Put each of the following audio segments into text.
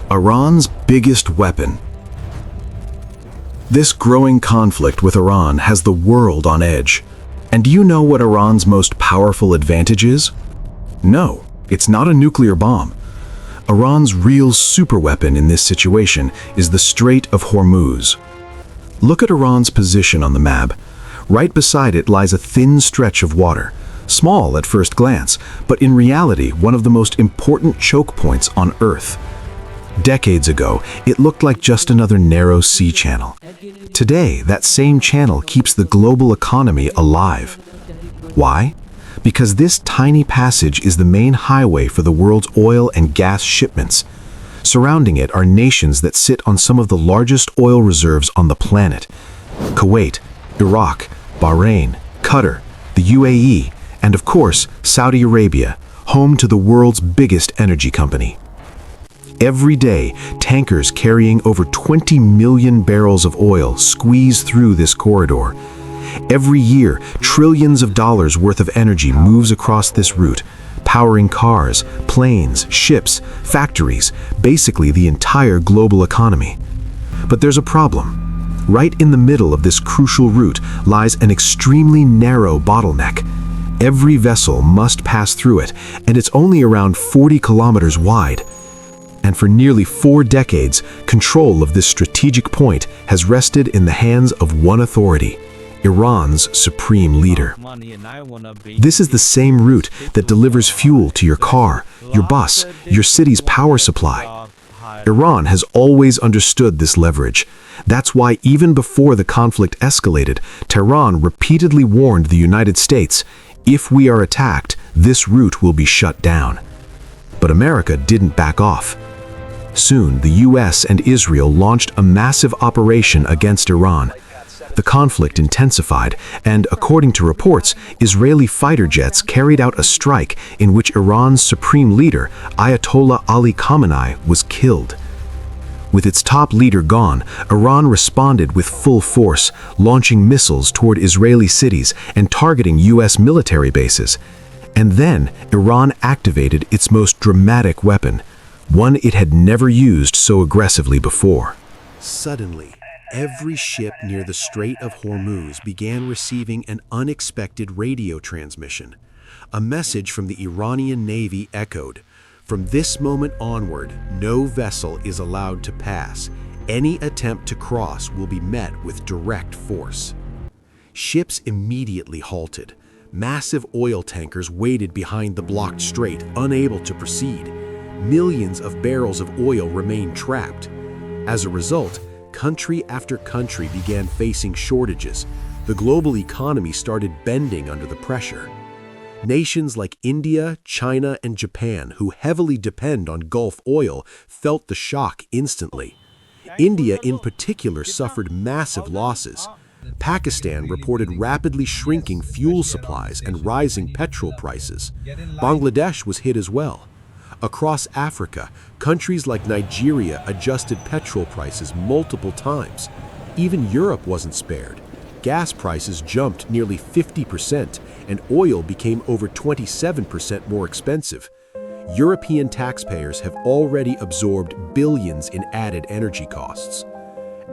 Iran's biggest weapon. This growing conflict with Iran has the world on edge. And do you know what Iran's most powerful advantage is? No, it's not a nuclear bomb. Iran's real superweapon in this situation is the Strait of Hormuz. Look at Iran's position on the map. Right beside it lies a thin stretch of water, small at first glance, but in reality one of the most important choke points on Earth. Decades ago, it looked like just another narrow sea channel. Today, that same channel keeps the global economy alive. Why? Because this tiny passage is the main highway for the world's oil and gas shipments. Surrounding it are nations that sit on some of the largest oil reserves on the planet: Kuwait, Iraq, Bahrain, Qatar, the UAE, and of course, Saudi Arabia, home to the world's biggest energy company. Every day, tankers carrying over 20 million barrels of oil squeeze through this corridor. Every year, trillions of dollars worth of energy moves across this route, powering cars, planes, ships, factories, basically the entire global economy. But there's a problem. Right in the middle of this crucial route lies an extremely narrow bottleneck. Every vessel must pass through it, and it's only around 40 kilometers wide. And for nearly 4 decades, control of this strategic point has rested in the hands of one authority: Iran's supreme leader. This is the same route that delivers fuel to your car, your bus, your city's power supply. Iran has always understood this leverage. That's why even before the conflict escalated, Tehran repeatedly warned the United States, if we are attacked, this route will be shut down. But America didn't back off. Soon, the US and Israel launched a massive operation against Iran. The conflict intensified, and according to reports, Israeli fighter jets carried out a strike in which Iran's supreme leader, Ayatollah Ali Khamenei, was killed. With its top leader gone, Iran responded with full force, launching missiles toward Israeli cities and targeting US military bases. And then, Iran activated its most dramatic weapon, one it had never used so aggressively before. Suddenly, every ship near the Strait of Hormuz began receiving an unexpected radio transmission. A message from the Iranian Navy echoed, "From this moment onward, no vessel is allowed to pass. Any attempt to cross will be met with direct force." Ships immediately halted. Massive oil tankers waited behind the blocked strait, unable to proceed. Millions of barrels of oil remained trapped. As a result, country after country began facing shortages. The global economy started bending under the pressure. Nations like India, China, and Japan, who heavily depend on Gulf oil, felt the shock instantly. India in particular suffered massive losses. Pakistan reported rapidly shrinking fuel supplies and rising petrol prices. Bangladesh was hit as well. Across Africa, countries like Nigeria adjusted petrol prices multiple times. Even Europe wasn't spared. Gas prices jumped nearly 50%, and oil became over 27% more expensive. European taxpayers have already absorbed billions in added energy costs.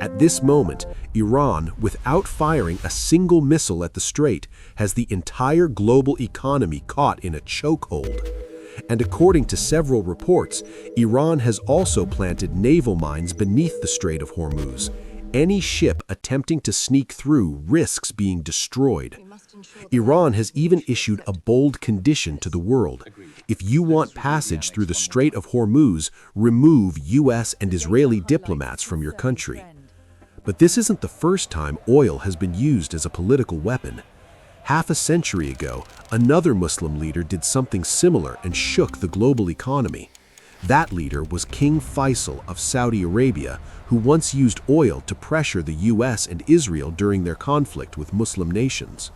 At this moment, Iran, without firing a single missile at the strait, has the entire global economy caught in a chokehold. And according to several reports, Iran has also planted naval mines beneath the Strait of Hormuz. Any ship attempting to sneak through risks being destroyed. Iran has even issued a bold condition to the world. If you want passage through the Strait of Hormuz, remove US and Israeli diplomats from your country. But this isn't the first time oil has been used as a political weapon. Half a century ago, another Muslim leader did something similar and shook the global economy. That leader was King Faisal of Saudi Arabia, who once used oil to pressure the US and Israel during their conflict with Muslim nations.